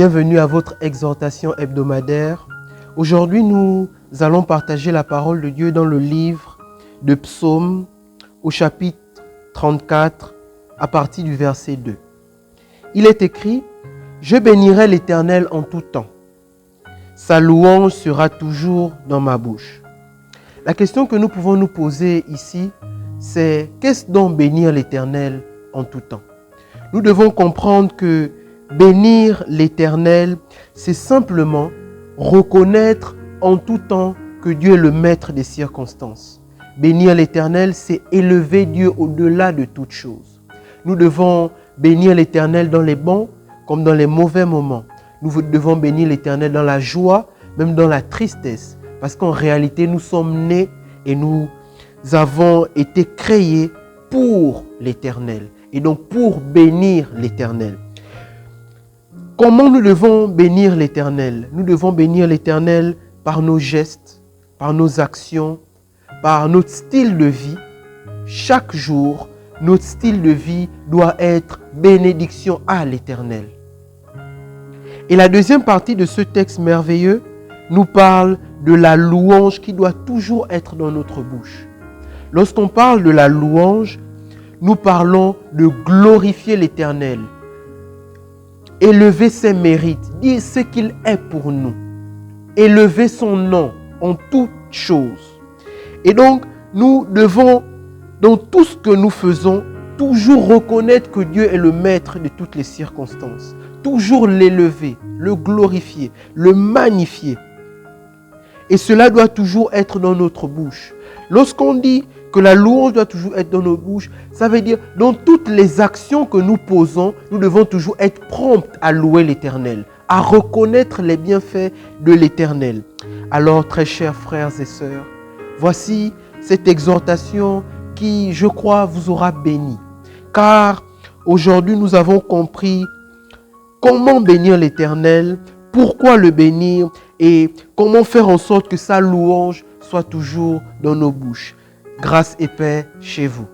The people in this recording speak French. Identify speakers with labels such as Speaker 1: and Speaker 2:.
Speaker 1: Bienvenue à votre exhortation hebdomadaire. Aujourd'hui, nous allons partager la parole de Dieu dans le livre de Psaumes au chapitre 34 à partir du verset 2. Il est écrit « Je bénirai l'Éternel en tout temps. Sa louange sera toujours dans ma bouche. » La question que nous pouvons nous poser ici, c'est qu'est-ce donc bénir l'Éternel en tout temps? Nous devons comprendre que bénir l'Éternel, c'est simplement reconnaître en tout temps que Dieu est le maître des circonstances. Bénir l'Éternel, c'est élever Dieu au-delà de toutes choses. Nous devons bénir l'Éternel dans les bons comme dans les mauvais moments. Nous devons bénir l'Éternel dans la joie, même dans la tristesse. Parce qu'en réalité, nous sommes nés et nous avons été créés pour l'Éternel. Et donc pour bénir l'Éternel. Comment nous devons bénir l'Éternel? Nous devons bénir l'Éternel par nos gestes, par nos actions, par notre style de vie. Chaque jour, notre style de vie doit être bénédiction à l'Éternel. Et la deuxième partie de ce texte merveilleux nous parle de la louange qui doit toujours être dans notre bouche. Lorsqu'on parle de la louange, nous parlons de glorifier l'Éternel. Élever ses mérites, dire ce qu'il est pour nous. Élever son nom en toutes choses. Et donc, nous devons, dans tout ce que nous faisons, toujours reconnaître que Dieu est le maître de toutes les circonstances. Toujours l'élever, le glorifier, le magnifier. Et cela doit toujours être dans notre bouche. Lorsqu'on dit que la louange doit toujours être dans notre bouche, ça veut dire dans toutes les actions que nous posons, nous devons toujours être prompts à louer l'Éternel, à reconnaître les bienfaits de l'Éternel. Alors, très chers frères et sœurs, voici cette exhortation qui, je crois, vous aura béni. Car aujourd'hui, nous avons compris comment bénir l'Éternel, pourquoi le bénir et comment faire en sorte que sa louange soit toujours dans nos bouches. Grâce et paix chez vous.